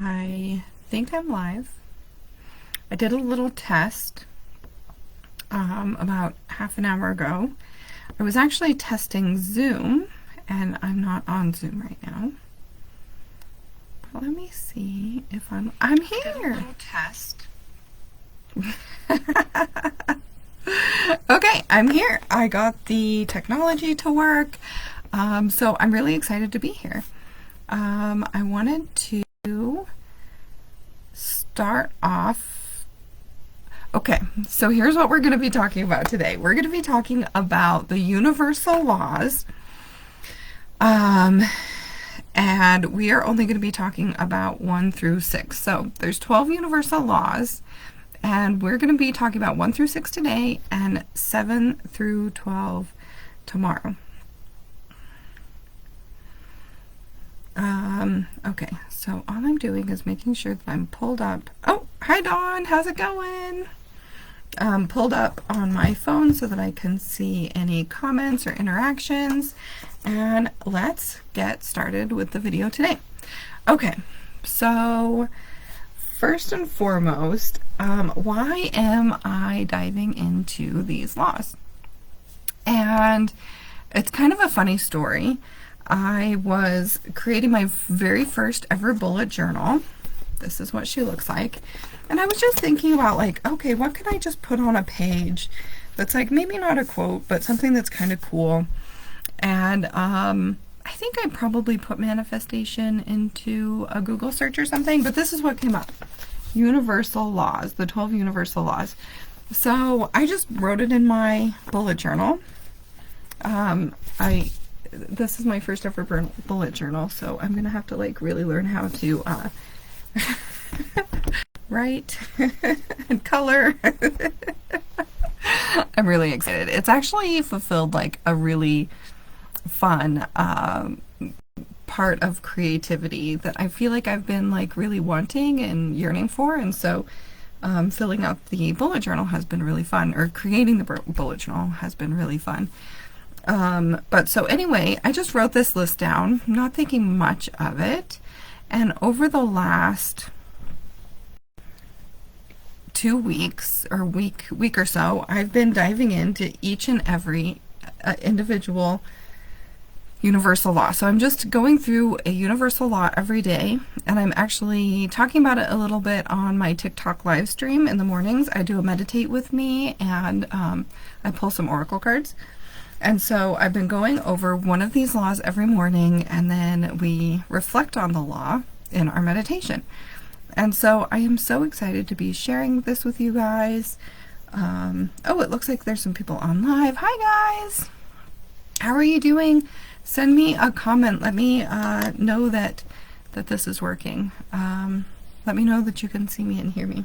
I think I'm live. I did a little test about half an hour ago. I was actually testing Zoom, and I'm not on Zoom right now. But let me see if I'm here. Little test. Okay, I'm here. I got the technology to work, so I'm really excited to be here. I wanted to start off. Okay, so here's what we're going to be talking about today. We're going to be talking about the universal laws, and we are only going to be talking about 1 through 6. So there's 12 universal laws, and we're going to be talking about 1 through 6 today and 7 through 12 tomorrow. Okay, so all I'm doing is making sure that I'm pulled up. Oh, hi Dawn, how's it going? Pulled up on my phone so that I can see any comments or interactions, and let's get started with the video today. Okay, so first and foremost, why am I diving into these laws? And it's kind of a funny story. I was creating my very first ever bullet journal. This is what she looks like. And I was just thinking about, like, okay, what can I just put on a page that's like maybe not a quote, but something that's kind of cool. And I think I probably put manifestation into a Google search or something, but this is what came up. Universal laws, the 12 universal laws. So I just wrote it in my bullet journal. This is my first ever bullet journal, so I'm gonna have to like really learn how to write and color. I'm really excited. It's actually fulfilled like a really fun part of creativity that I feel like I've been like really wanting and yearning for, and so filling out the bullet journal has been really fun, or creating the bullet journal has been really fun. But so anyway, I just wrote this list down, not thinking much of it, and over the last 2 weeks or week or so, I've been diving into each and every individual universal law. So I'm just going through a universal law every day, and I'm actually talking about it a little bit on my TikTok live stream in the mornings. I do a meditate with me, and I pull some oracle cards. And so I've been going over one of these laws every morning, and then we reflect on the law in our meditation. And so I am so excited to be sharing this with you guys. Oh, it looks like there's some people on live. Hi guys! How are you doing? Send me a comment. Let me know that this is working. Let me know that you can see me and hear me.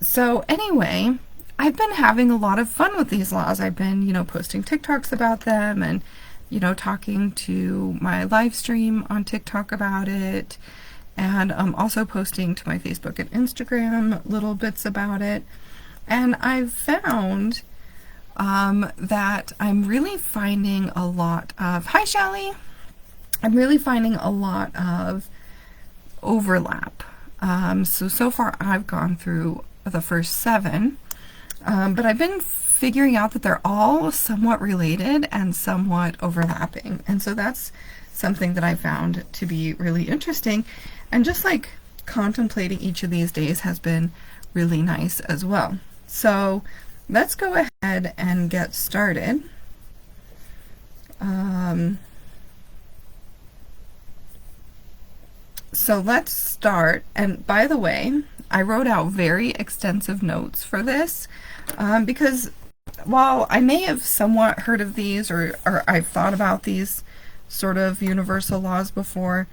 So anyway, I've been having a lot of fun with these laws. I've been, posting TikToks about them, and, talking to my live stream on TikTok about it, and also posting to my Facebook and Instagram little bits about it. And I've found that I'm really finding a lot of, hi Shelly, I'm really finding a lot of overlap. So far I've gone through the first 7. But I've been figuring out that they're all somewhat related and somewhat overlapping. And so that's something that I found to be really interesting. And just like contemplating each of these days has been really nice as well. So let's go ahead and get started. So let's start. And by the way, I wrote out very extensive notes for this because while I may have somewhat heard of these, or I've thought about these sort of universal laws before,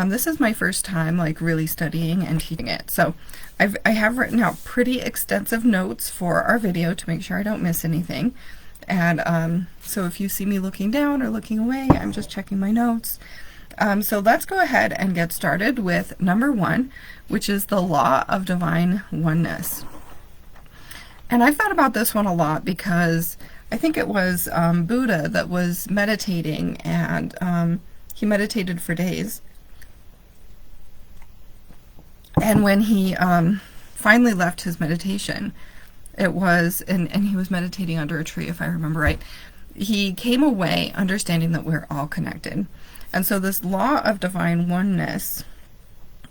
this is my first time like really studying and teaching it. So I have written out pretty extensive notes for our video to make sure I don't miss anything. And so if you see me looking down or looking away, I'm just checking my notes. So let's go ahead and get started with number 1, which is the law of divine oneness. And I've thought about this one a lot because I think it was Buddha that was meditating, and he meditated for days. And when he finally left his meditation, it was, and he was meditating under a tree, if I remember right, he came away understanding that we're all connected. And so this law of divine oneness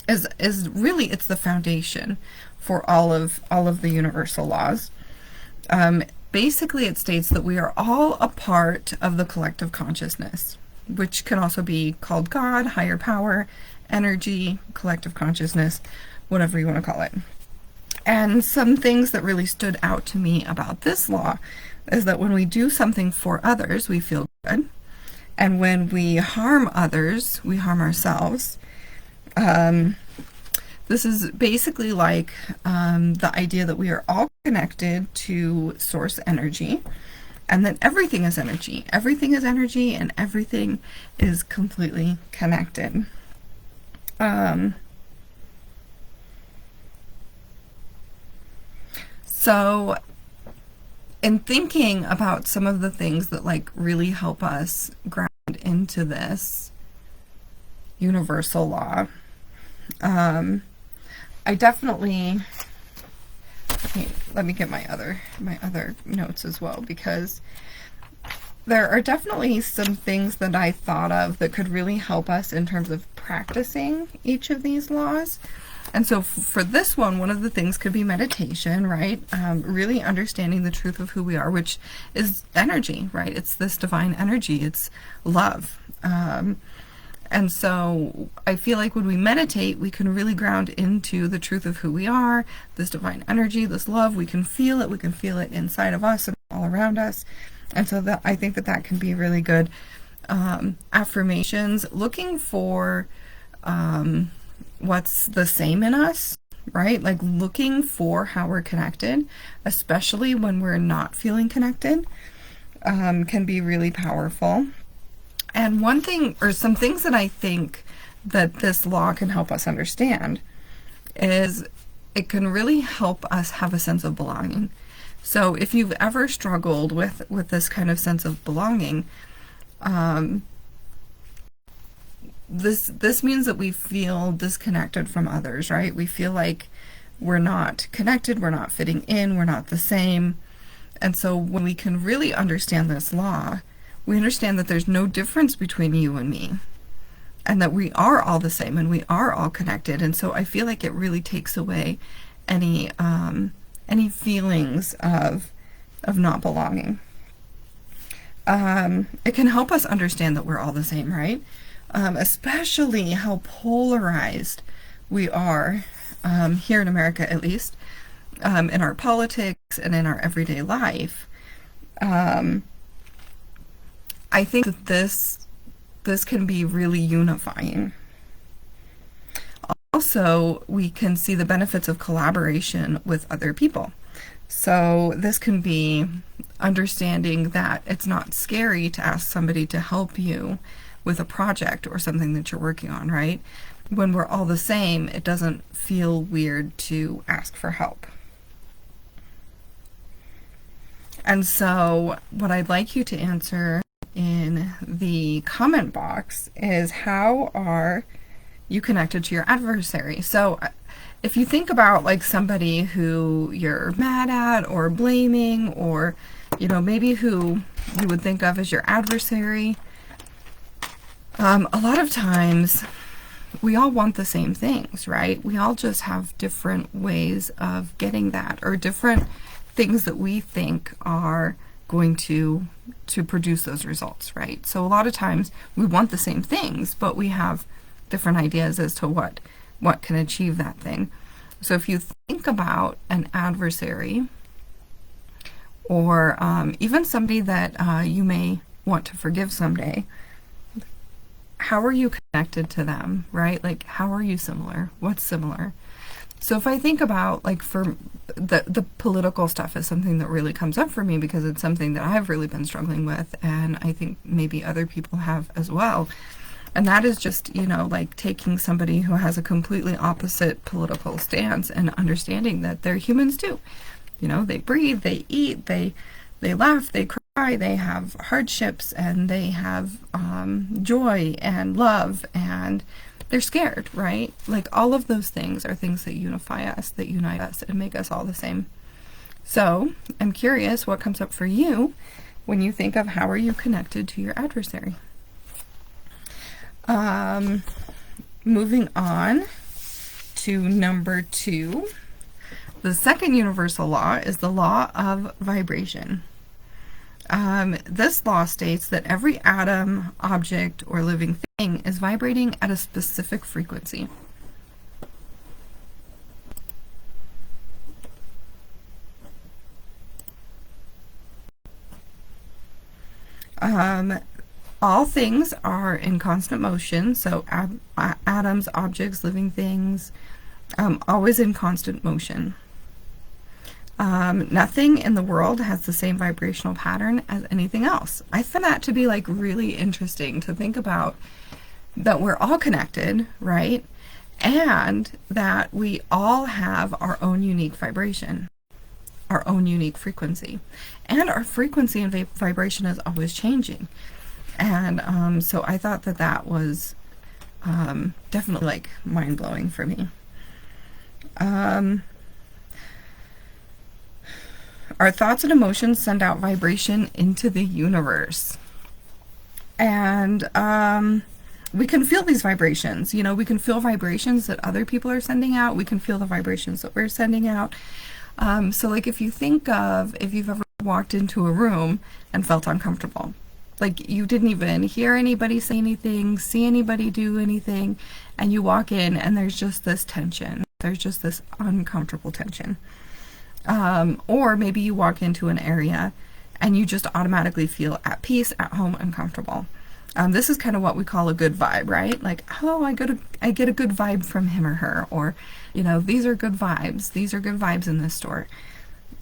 is really, it's the foundation for all of the universal laws. Basically, it states that we are all a part of the collective consciousness, which can also be called God, higher power, energy, collective consciousness, whatever you want to call it. And some things that really stood out to me about this law is that when we do something for others, we feel good. And when we harm others, we harm ourselves. This is basically like the idea that we are all connected to source energy, and that everything is energy. Everything is energy, and everything is completely connected. So in thinking about some of the things that like really help us ground into this universal law, I definitely, let me get my other notes as well, because there are definitely some things that I thought of that could really help us in terms of practicing each of these laws. And so for this one of the things could be meditation, right? Really understanding the truth of who we are, which is energy, right? It's this divine energy. It's love. And so I feel like when we meditate, we can really ground into the truth of who we are, this divine energy, this love. We can feel it. We can feel it inside of us and all around us. And so that, I think that can be really good. Affirmations, looking for what's the same in us, right? Like looking for how we're connected, especially when we're not feeling connected, can be really powerful. And one thing, or some things that I think that this law can help us understand, is it can really help us have a sense of belonging. So if you've ever struggled with this kind of sense of belonging, this means that we feel disconnected from others, right? We feel like we're not connected, we're not fitting in, we're not the same. And so when we can really understand this law, we understand that there's no difference between you and me, and that we are all the same and we are all connected. And so I feel like it really takes away any feelings of not belonging. It can help us understand that we're all the same, right? Especially how polarized we are here in America, at least, in our politics and in our everyday life. I think that this can be really unifying. Also, we can see the benefits of collaboration with other people. So this can be understanding that it's not scary to ask somebody to help you with a project or something that you're working on, right? When we're all the same, it doesn't feel weird to ask for help. And so what I'd like you to answer in the comment box is, how are you connected to your adversary? So if you think about like somebody who you're mad at or blaming, or maybe who you would think of as your adversary, a lot of times we all want the same things, right? We all just have different ways of getting that, or different things that we think are going to produce those results, right? So a lot of times we want the same things, but we have different ideas as to what can achieve that thing. So if you think about an adversary, or even somebody that you may want to forgive someday, how are you connected to them, right? Like, how are you similar? What's similar? So if I think about, like, for the political stuff is something that really comes up for me, because it's something that I've really been struggling with, and I think maybe other people have as well. And that is just, like taking somebody who has a completely opposite political stance and understanding that they're humans too. They breathe, they eat, they laugh, they cry, they have hardships, and they have joy and love, and they're scared, right? Like all of those things are things that unify us, that unite us, and make us all the same. So I'm curious what comes up for you when you think of how are you connected to your adversary. Moving on to number 2. The second universal law is the law of vibration. This law states that every atom, object, or living thing is vibrating at a specific frequency. All things are in constant motion, so atoms, objects, living things, always in constant motion. Nothing in the world has the same vibrational pattern as anything else. I find that to be like really interesting to think about, that we're all connected, right? And that we all have our own unique vibration, our own unique frequency. And our frequency and vibration is always changing. And so I thought that that was definitely like mind-blowing for me. Our thoughts and emotions send out vibration into the universe. And we can feel these vibrations. You know, we can feel vibrations that other people are sending out. We can feel the vibrations that we're sending out. So like if you think of, if you've ever walked into a room and felt uncomfortable, like you didn't even hear anybody say anything, see anybody do anything, and you walk in and there's just this tension. There's just this uncomfortable tension. Or maybe you walk into an area and you just automatically feel at peace, at home, and comfortable. This is kind of what we call a good vibe, right? Like, oh, I get a good vibe from him or her, or, you know, these are good vibes. These are good vibes in this store.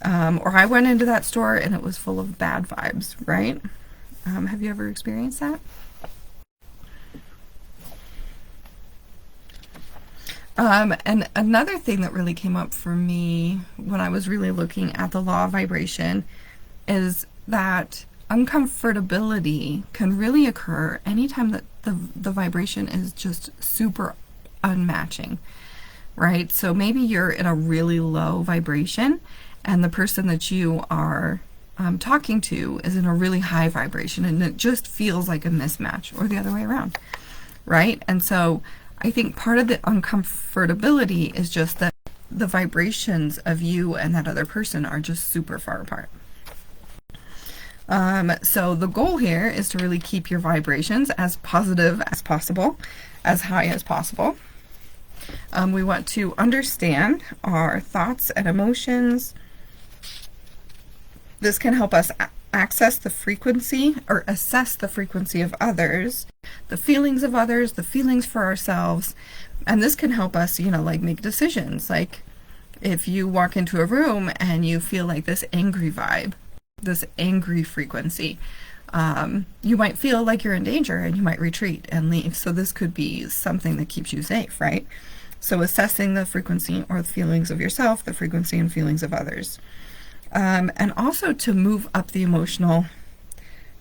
Or I went into that store and it was full of bad vibes, right? Have you ever experienced that? And another thing that really came up for me when I was really looking at the law of vibration is that uncomfortability can really occur anytime that the vibration is just super unmatching, right? So maybe you're in a really low vibration and the person that you are talking to is in a really high vibration, and it just feels like a mismatch, or the other way around, right? And so I think part of the uncomfortability is just that the vibrations of you and that other person are just super far apart. So the goal here is to really keep your vibrations as positive as possible, as high as possible. We want to understand our thoughts and emotions. This can help us access the frequency, or assess the frequency of others, the feelings of others, the feelings for ourselves. And this can help us, you know, like make decisions. Like if you walk into a room and you feel like this angry vibe, this angry frequency, you might feel like you're in danger and you might retreat and leave. So this could be something that keeps you safe, right? So assessing the frequency or the feelings of yourself, the frequency and feelings of others. And also to move up the emotional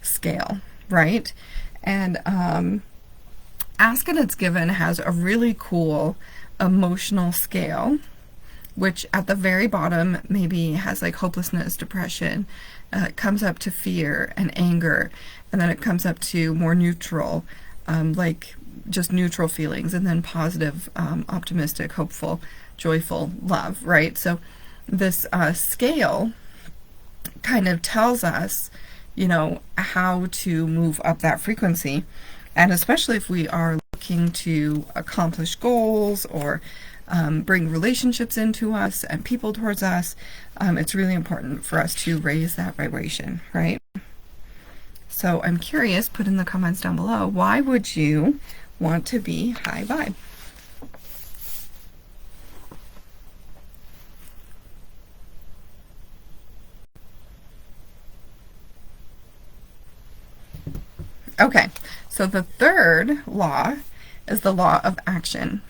scale, right? And Ask and It's Given has a really cool emotional scale, which at the very bottom maybe has like hopelessness, depression. It comes up to fear and anger, and then it comes up to more neutral, like just neutral feelings, and then positive, optimistic, hopeful, joyful, love, right? So this scale kind of tells us, you know, how to move up that frequency. And especially if we are looking to accomplish goals or bring relationships into us and people towards us, it's really important for us to raise that vibration, right? So I'm curious, put in the comments down below, why would you want to be high vibe? Okay, so the third law is the law of action.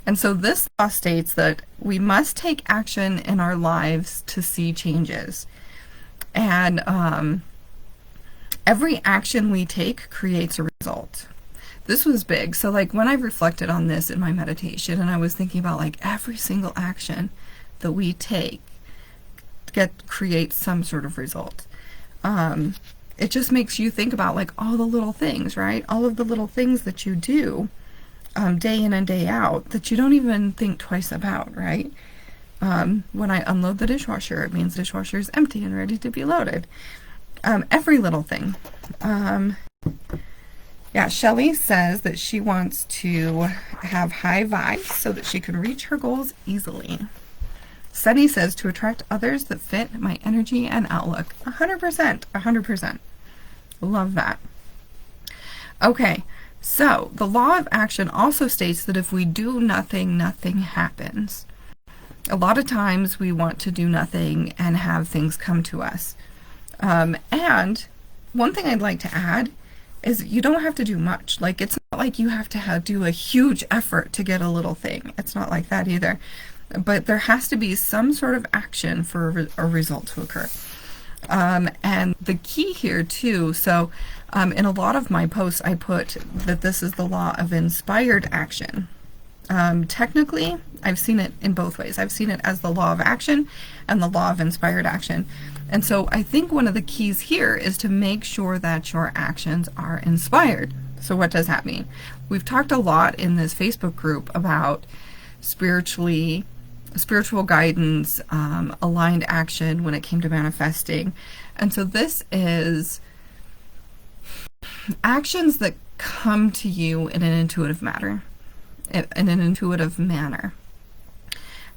And so this law states that we must take action in our lives to see changes. And every action we take creates a result. this was big. So like when I reflected on this in my meditation and I was thinking about like every single action that we take creates some sort of result. It just makes you think about like all the little things, right? All of the little things that you do day in and day out that you don't even think twice about, right? When I unload the dishwasher, it means the dishwasher is empty and ready to be loaded. Every little thing. Yeah, Shelly says that she wants to have high vibes so that she can reach her goals easily. Sunny says to attract others that fit my energy and outlook. 100%, 100%. Love that. Okay, so the law of action also states that if we do nothing, nothing happens. A lot of times we want to do nothing and have things come to us. And one thing I'd like to add is you don't have to do much. Like, it's not like you have to do a huge effort to get a little thing. It's not like that either. But there has to be some sort of action for a result to occur. And the key here too, so in a lot of my posts I put that this is the law of inspired action. Technically, I've seen it in both ways. I've seen it as the law of action and the law of inspired action. And so I think one of the keys here is to make sure that your actions are inspired. So what does that mean? We've talked a lot in this Facebook group about spiritual guidance, aligned action when it came to manifesting. And so this is actions that come to you in an intuitive manner.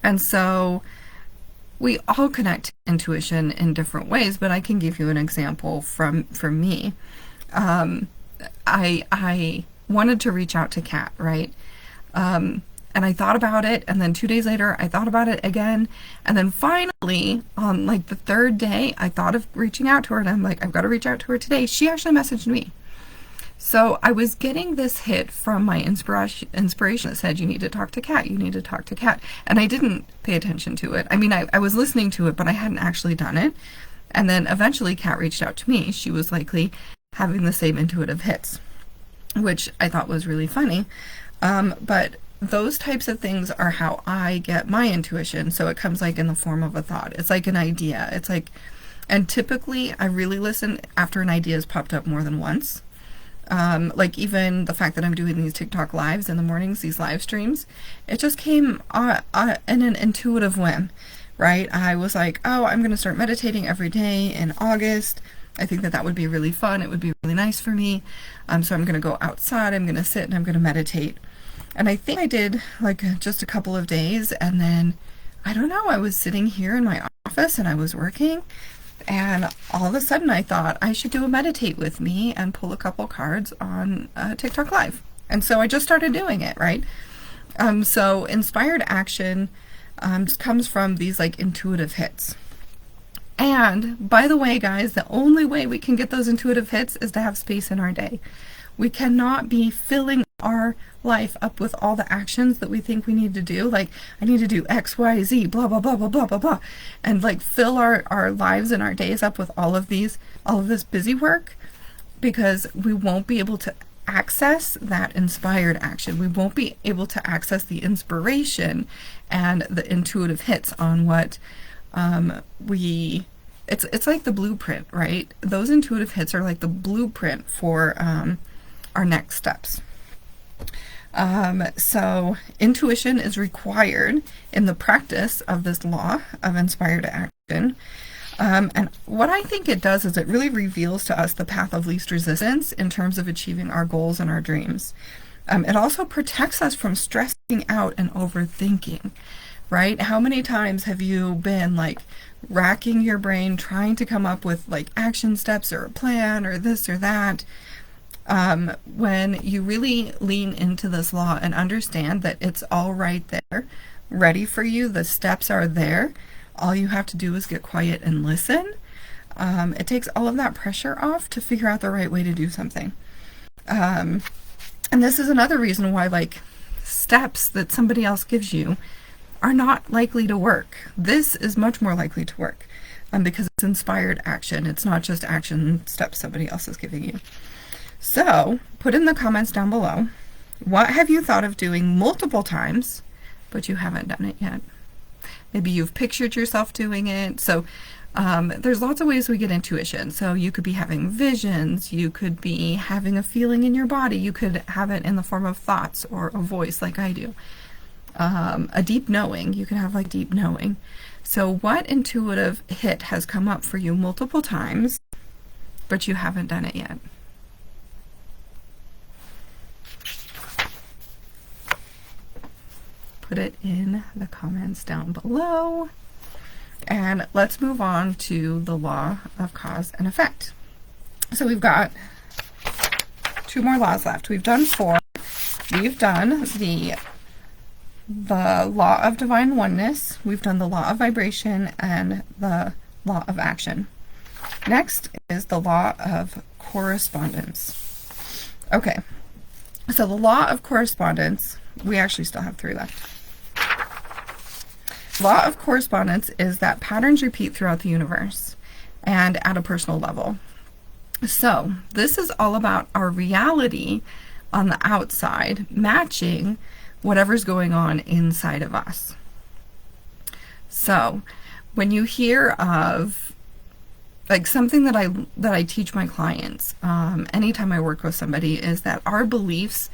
And so we all connect to intuition in different ways, but I can give you an example from me. I wanted to reach out to Kat, right? And I thought about it, and then 2 days later I thought about it again, and then finally on like the third day I thought of reaching out to her, and I'm like, I've got to reach out to her today. She actually messaged me. So I was getting this hit from my inspiration that said, you need to talk to Kat, you need to talk to Kat. And I didn't pay attention to it. I mean, I was listening to it, but I hadn't actually done it. And then eventually Kat reached out to me. She was likely having the same intuitive hits, which I thought was really funny. But those types of things are how I get my intuition. So it comes like in the form of a thought. It's like an idea. It's like, and typically I really listen after an idea has popped up more than once. Like even the fact that I'm doing these TikTok lives in the mornings, these live streams, it just came in an intuitive whim, right? I was like, oh, I'm going to start meditating every day in August. I think that would be really fun. It would be really nice for me. So I'm going to go outside, I'm going to sit and I'm going to meditate. And I think I did like just a couple of days. And then, I don't know, I was sitting here in my office and I was working. And all of a sudden I thought I should do a meditate with me and pull a couple cards on TikTok Live. And so I just started doing it, right? So inspired action comes from these like intuitive hits. And by the way, guys, the only way we can get those intuitive hits is to have space in our day. We cannot be filling our life up with all the actions that we think we need to do. Like, I need to do X, Y, Z, blah, blah, blah, blah, blah, blah, blah. And like fill our lives and our days up with all of this busy work, because we won't be able to access that inspired action. We won't be able to access the inspiration and the intuitive hits on what it's like the blueprint, right? Those intuitive hits are like the blueprint for our next steps. So intuition is required in the practice of this law of inspired action. And what I think it does is it really reveals to us the path of least resistance in terms of achieving our goals and our dreams. It also protects us from stressing out and overthinking, right? How many times have you been like racking your brain trying to come up with like action steps or a plan or this or that? When you really lean into this law and understand that it's all right there, ready for you, the steps are there, all you have to do is get quiet and listen. It takes all of that pressure off to figure out the right way to do something. And this is another reason why like steps that somebody else gives you are not likely to work. This is much more likely to work because it's inspired action. It's not just action steps somebody else is giving you. So put in the comments down below, what have you thought of doing multiple times, but you haven't done it yet? Maybe you've pictured yourself doing it. So there's lots of ways we get intuition. So you could be having visions, you could be having a feeling in your body, you could have it in the form of thoughts or a voice like I do. A deep knowing, you can have like deep knowing. So what intuitive hit has come up for you multiple times, but you haven't done it yet? Put it in the comments down below. And let's move on to the law of cause and effect. So we've got 2 more laws left. We've done 4. We've done the law of divine oneness. We've done the law of vibration and the law of action. Next is the law of correspondence. Okay, so the law of correspondence, we actually still have 3 left. Law of correspondence is that patterns repeat throughout the universe and at a personal level. So this is all about our reality on the outside matching whatever's going on inside of us. So when you hear of like something that I teach my clients anytime I work with somebody is that our beliefs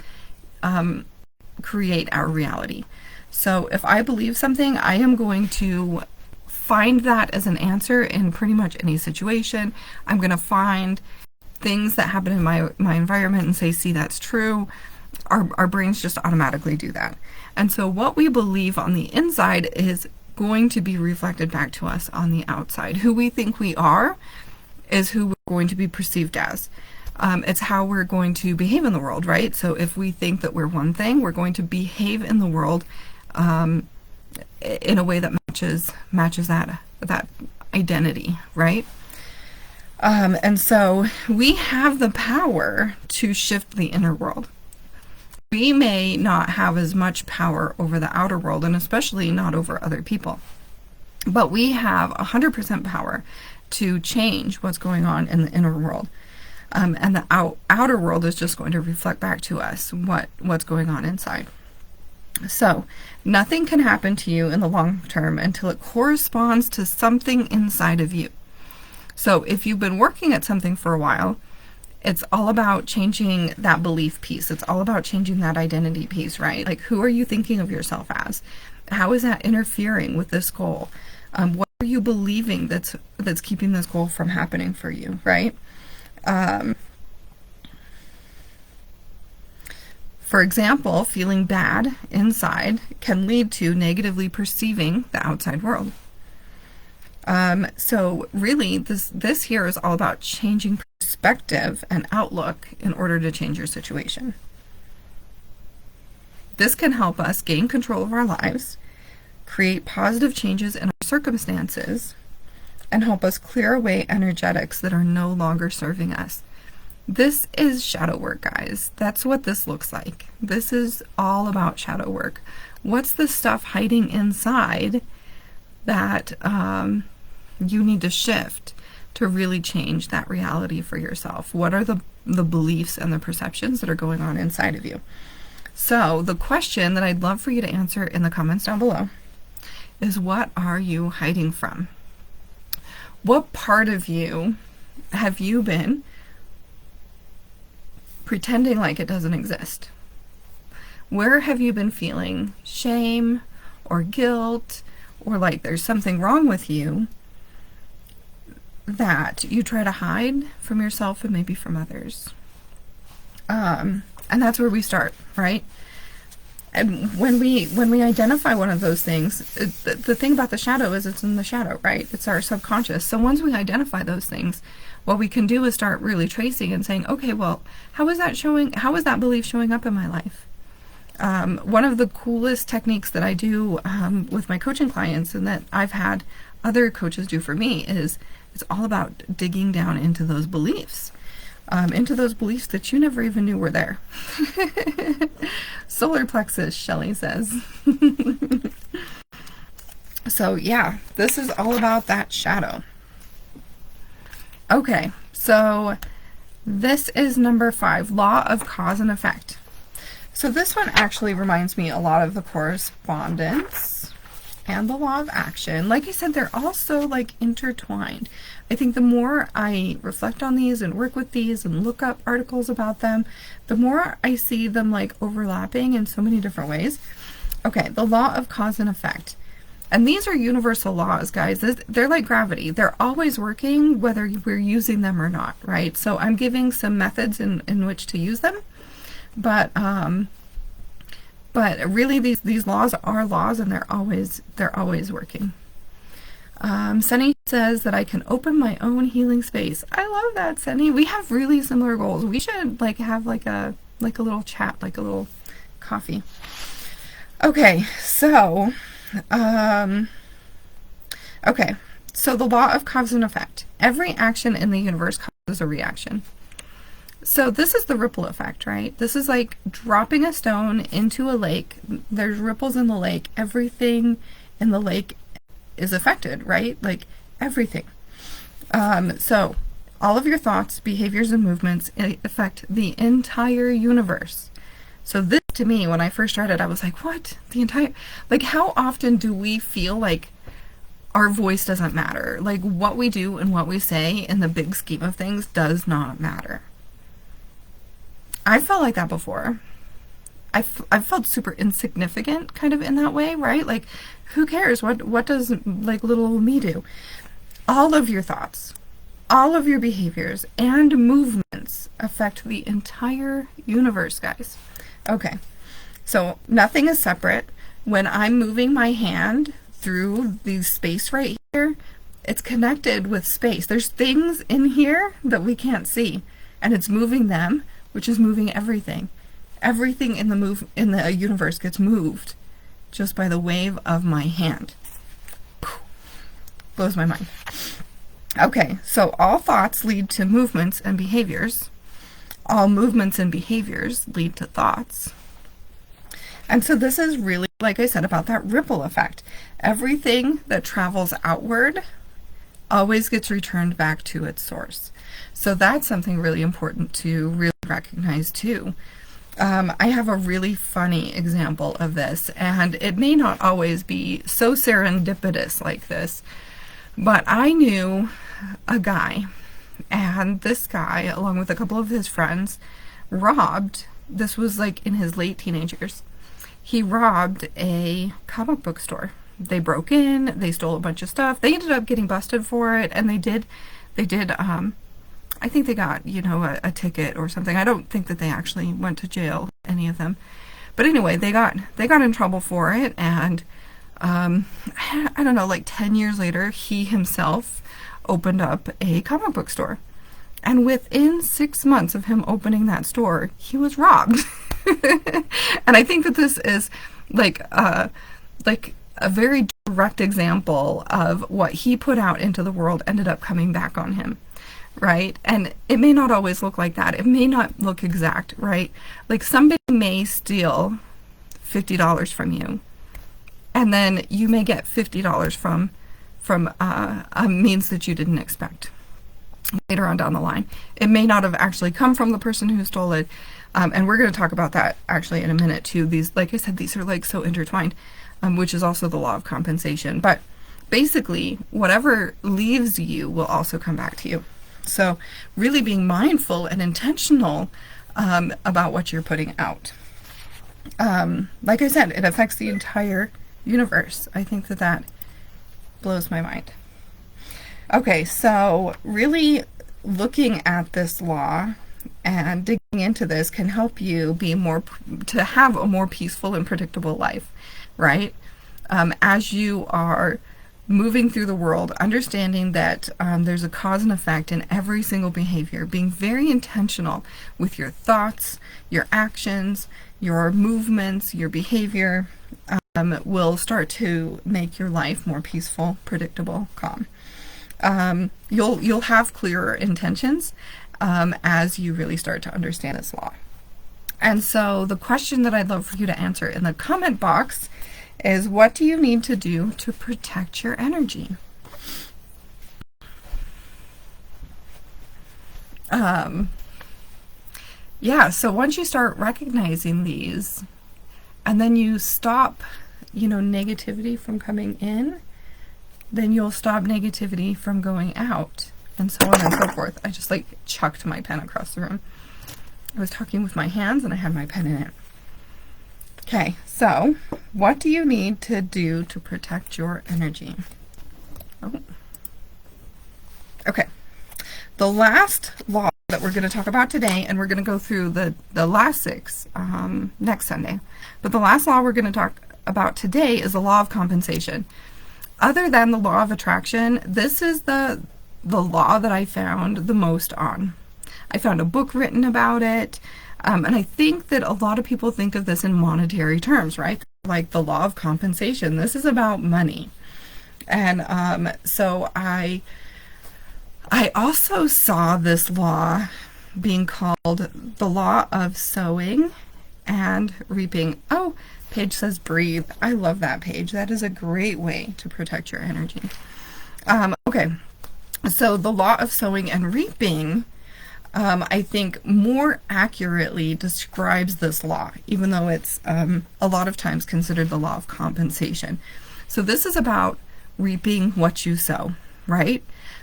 create our reality. So if I believe something, I am going to find that as an answer in pretty much any situation. I'm going to find things that happen in my environment and say, see, that's true. Our brains just automatically do that. And so what we believe on the inside is going to be reflected back to us on the outside. Who we think we are is who we're going to be perceived as. It's how we're going to behave in the world, right? So if we think that we're one thing, we're going to behave in the world in a way that matches that identity, right? And so we have the power to shift the inner world. We may not have as much power over the outer world, and especially not over other people, but we have 100% power to change what's going on in the inner world. And the outer world is just going to reflect back to us what's going on inside. So nothing can happen to you in the long term until it corresponds to something inside of you. So if you've been working at something for a while, it's all about changing that belief piece. It's all about changing that identity piece, right? Like, who are you thinking of yourself as? How is that interfering with this goal? What are you believing that's keeping this goal from happening for you, right? For example, feeling bad inside can lead to negatively perceiving the outside world. So really, this here is all about changing perspective and outlook in order to change your situation. This can help us gain control of our lives, create positive changes in our circumstances, and help us clear away energetics that are no longer serving us. This is shadow work, guys. That's what this looks like. This is all about shadow work. What's the stuff hiding inside that you need to shift to really change that reality for yourself? What are the beliefs and the perceptions that are going on inside of you? So the question that I'd love for you to answer in the comments down below is, what are you hiding from? What part of you have you been pretending like it doesn't exist? Where have you been feeling shame or guilt, or like there's something wrong with you that you try to hide from yourself and maybe from others? And that's where we start, right? And when we identify one of those things, the thing about the shadow is it's in the shadow, right? It's our subconscious. So once we identify those things, what we can do is start really tracing and saying, okay, well, how is that belief showing up in my life? One of the coolest techniques that I do with my coaching clients, and that I've had other coaches do for me, is it's all about digging down into those beliefs. Into those beliefs that you never even knew were there. Solar plexus, Shelley says. So yeah, this is all about that shadow. Okay, so This is number 5, law of cause and effect. So this one actually reminds me a lot of the correspondence and the law of action. Like I said, they're all so like intertwined. I think the more I reflect on these and work with these and look up articles about them, the more I see them like overlapping in so many different ways. Okay, the law of cause and effect. And these are universal laws, guys. They're like gravity. They're always working whether we're using them or not, right? So I'm giving some methods in which to use them. But really these laws are laws, and they're always working. Sunny says that I can open my own healing space. I love that, Sunny. We have really similar goals. We should like have like a little chat, like a little coffee. Okay, so okay, so the law of cause and effect. Every action in the universe causes a reaction. So this is the ripple effect, right? This is like dropping a stone into a lake. There's ripples in the lake. Everything in the lake is affected, right? Like everything. So all of your thoughts, behaviors, and movements affect the entire universe. So this, to me, when I first started, I was like, what? The entire, like, how often do we feel like our voice doesn't matter? Like, what we do and what we say in the big scheme of things does not matter. I felt like that before. I felt super insignificant kind of in that way, right? Like, who cares? What does, like, little me do? All of your thoughts, all of your behaviors and movements affect the entire universe, guys. Okay, so nothing is separate. When I'm moving my hand through the space right here, it's connected with space. There's things in here that we can't see, and it's moving them, which is moving everything. Everything in the universe gets moved just by the wave of my hand. Blows my mind. Okay, so all thoughts lead to movements and behaviors. All movements and behaviors lead to thoughts. And so this is really, like I said, about that ripple effect. Everything that travels outward always gets returned back to its source. So that's something really important to really recognize too. I have a really funny example of this, and it may not always be so serendipitous like this, but I knew a guy, and this guy, along with a couple of his friends, robbed, this was like in his late teenagers, he robbed a comic book store. They broke in, they stole a bunch of stuff, they ended up getting busted for it, and they did, I think they got, you know, a ticket or something. I don't think that they actually went to jail, any of them. But anyway, they got in trouble for it, and I don't know, like 10 years later, he himself opened up a comic book store. And within 6 months of him opening that store, he was robbed. And I think that this is like a very direct example of what he put out into the world ended up coming back on him. Right? And it may not always look like that. It may not look exact, right? Like somebody may steal $50 from you, and then you may get $50 from a means that you didn't expect later on down the line. It may not have actually come from the person who stole it, and we're going to talk about that actually in a minute too. These, like I said, these are like so intertwined, which is also the law of compensation. But basically, whatever leaves you will also come back to you. So really being mindful and intentional about what you're putting out. Like I said, it affects the entire universe. I think that blows my mind. Okay, so really looking at this law and digging into this can help you be to have a more peaceful and predictable life, right? As you are moving through the world, understanding that there's a cause and effect in every single behavior, being very intentional with your thoughts, your actions, your movements, your behavior, will start to make your life more peaceful, predictable, calm. You'll have clearer intentions as you really start to understand this law. And so the question that I'd love for you to answer in the comment box is, what do you need to do to protect your energy? Yeah, so once you start recognizing these, and then you stop, negativity from coming in, then you'll stop negativity from going out, and so on and so forth. I just like chucked my pen across the room. I was talking with my hands and I had my pen in it. Okay, so what do you need to do to protect your energy? Oh. Okay, the last law that we're going to talk about today, and we're going to go through the last 6 next Sunday, but the last law we're going to talk about today is the law of compensation. Other than the law of attraction, this is the law that I found the most on. I found a book written about it, and I think that a lot of people think of this in monetary terms, right? Like the law of compensation. This is about money. And so I also saw this law being called the law of sowing and reaping. Oh, Paige says breathe. I love that, Paige. That is a great way to protect your energy. Okay, so the law of sowing and reaping, I think more accurately describes this law, even though it's a lot of times considered the law of compensation. So this is about reaping what you sow, right?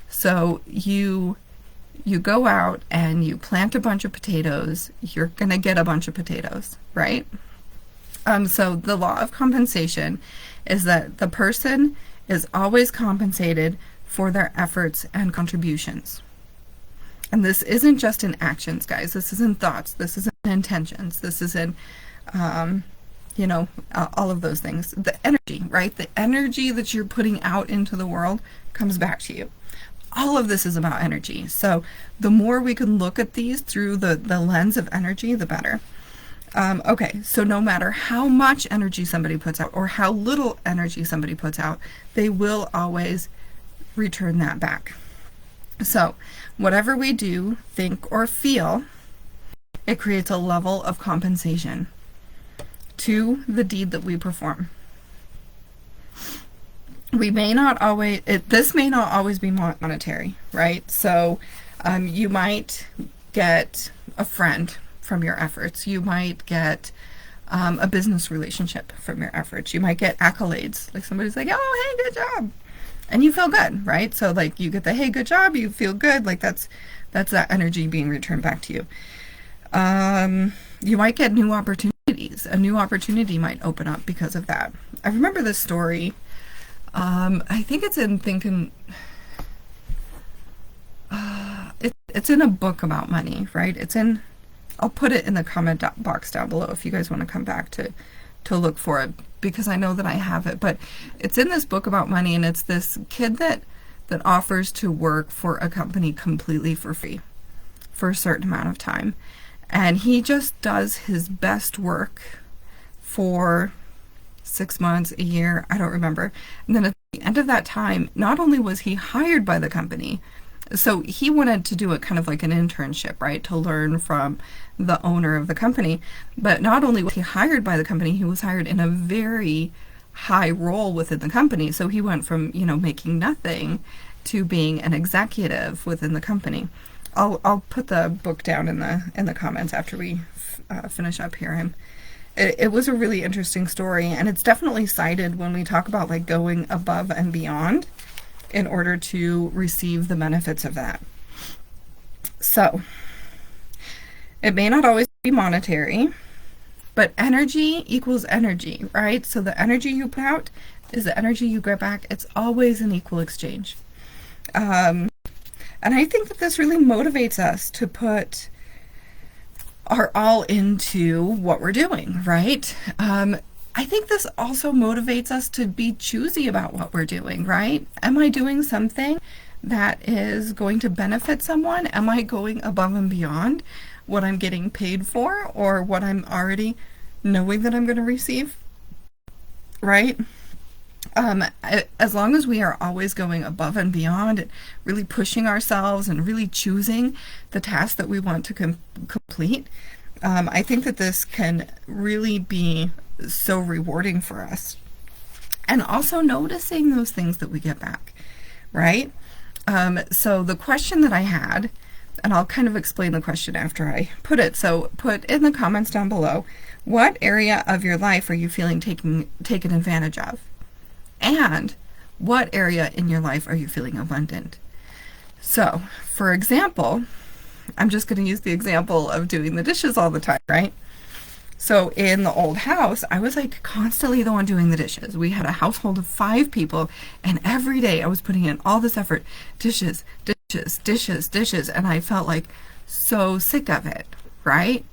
So you go out and you plant a bunch of potatoes, you're going to get a bunch of potatoes, right? So the law of compensation is that the person is always compensated for their efforts and contributions. And this isn't just in actions, guys. This isn't thoughts. This isn't intentions. This isn't, all of those things. The energy, right? The energy that you're putting out into the world comes back to you. All of this is about energy. So the more we can look at these through the lens of energy, the better. Okay, so no matter how much energy somebody puts out or how little energy somebody puts out, they will always return that back. So whatever we do, think, or feel, it creates a level of compensation to the deed that we perform. We may not always, this may not always be monetary, right? So you might get a friend from your efforts. You might get a business relationship from your efforts. You might get accolades. Like somebody's like, oh, hey, good job. And you feel good, right? So like you get the, hey, good job, you feel good. Like that's that energy being returned back to you. You might get new opportunities. A new opportunity might open up because of that. I remember this story. I think it's in Thinking... it's in a book about money, right? It's in... I'll put it in the comment box down below if you guys want to come back to look for it, because I know that I have it. But it's in this book about money, and it's this kid that offers to work for a company completely for free for a certain amount of time. And he just does his best work for 6 months, a year, I don't remember. And then at the end of that time, not only was he hired by the company, so he wanted to do it kind of like an internship, right, to learn from the owner of the company. But not only was he hired by the company, he was hired in a very high role within the company. So he went from, making nothing to being an executive within the company. I'll put the book down in the comments after we finish up here. It was a really interesting story, and it's definitely cited when we talk about like going above and beyond in order to receive the benefits of that. So it may not always be monetary, but energy equals energy, right? So the energy you put out is the energy you get back. It's always an equal exchange. And I think that this really motivates us to put our all into what we're doing, right? I think this also motivates us to be choosy about what we're doing, right? Am I doing something that is going to benefit someone? Am I going above and beyond what I'm getting paid for or what I'm already knowing that I'm going to receive, right? As long as we are always going above and beyond, really pushing ourselves and really choosing the task that we want to complete, I think that this can really be so rewarding for us. And also noticing those things that we get back, right? So the question that I had and I'll kind of explain the question after I put it. So put in the comments down below, what area of your life are you feeling taken advantage of? And what area in your life are you feeling abundant? So, for example, I'm just going to use the example of doing the dishes all the time, right? So in the old house, I was like constantly the one doing the dishes. We had a household of 5 people, and every day I was putting in all this effort, dishes, dishes, dishes, dishes, and I felt like so sick of it, right?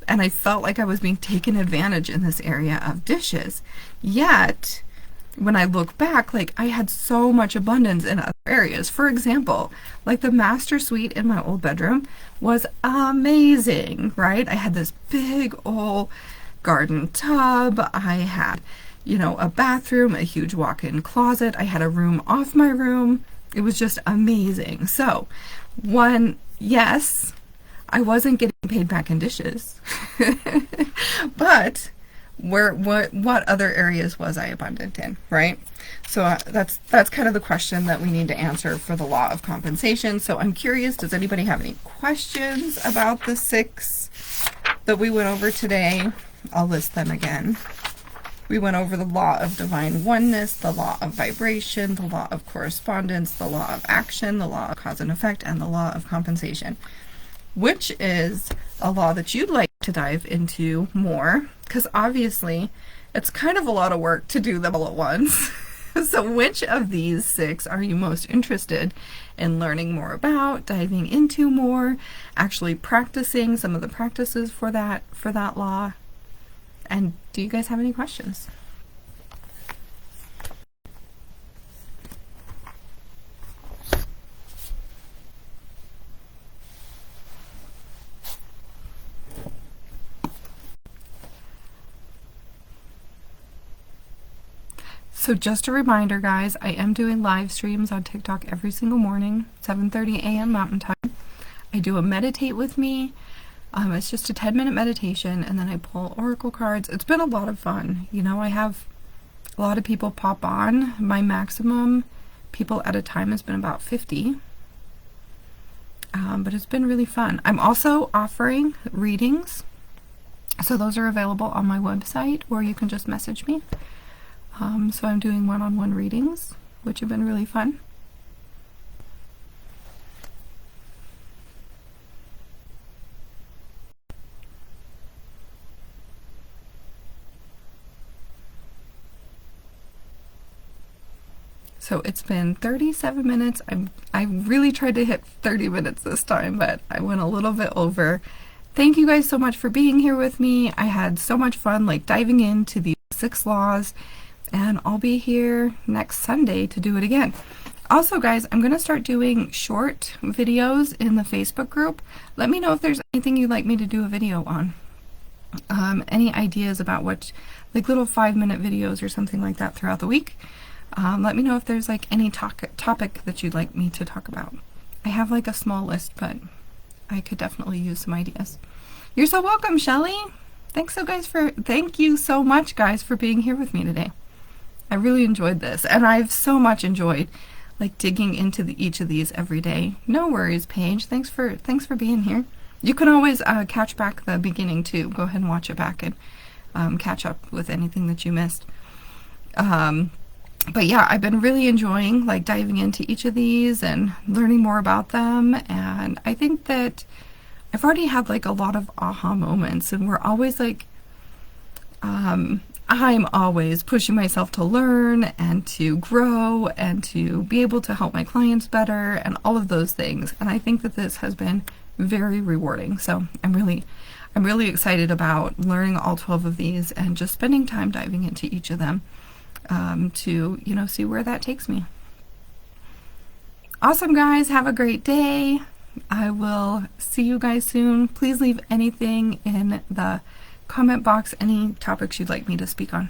And I felt like I was being taken advantage in this area of dishes. Yet, when I look back, like I had so much abundance in other areas. For example, like the master suite in my old bedroom was amazing, right? I had this big old garden tub. I had, you know, a bathroom, a huge walk-in closet. I had a room off my room. It was just amazing. So, yes, I wasn't getting paid back in dishes, but what other areas was I abundant in, right? So that's kind of the question that we need to answer for the law of compensation. So I'm curious, does anybody have any questions about the 6 that we went over today? I'll list them again. We went over the law of divine oneness, the law of vibration, the law of correspondence, the law of action, the law of cause and effect, and the law of compensation. Which is a law that you'd like to dive into more, because obviously it's kind of a lot of work to do them all at once. So which of these 6 are you most interested in learning more about, diving into more, actually practicing some of the practices for that law? And do you guys have any questions? So just a reminder, guys, I am doing live streams on TikTok every single morning, 7:30 a.m. Mountain Time. I do a meditate with me. It's just a 10-minute meditation, and then I pull oracle cards. It's been a lot of fun. You know, I have a lot of people pop on. My maximum people at a time has been about 50. But it's been really fun. I'm also offering readings. So those are available on my website, or you can just message me. So I'm doing one-on-one readings, which have been really fun. So it's been 37 minutes. I really tried to hit 30 minutes this time, but I went a little bit over. Thank you guys so much for being here with me. I had so much fun like diving into these 6 laws. And I'll be here next Sunday to do it again. Also, guys, I'm going to start doing short videos in the Facebook group. Let me know if there's anything you'd like me to do a video on. Any ideas about what, like little 5-minute videos or something like that throughout the week. Let me know if there's like any topic that you'd like me to talk about. I have like a small list, but I could definitely use some ideas. You're so welcome, Shelly. Thank you so much, guys, for being here with me today. I really enjoyed this, and I've so much enjoyed like digging into each of these every day. No worries, Paige. Thanks for being here. You can always catch back the beginning too. Go ahead and watch it back and catch up with anything that you missed. But yeah, I've been really enjoying like diving into each of these and learning more about them, and I think that I've already had like a lot of aha moments, and we're always like I'm always pushing myself to learn and to grow and to be able to help my clients better and all of those things. And I think that this has been very rewarding. So I'm really excited about learning all 12 of these and just spending time diving into each of them to, you know, see where that takes me. Awesome, guys. Have a great day. I will see you guys soon. Please leave anything in the comment box, any topics you'd like me to speak on.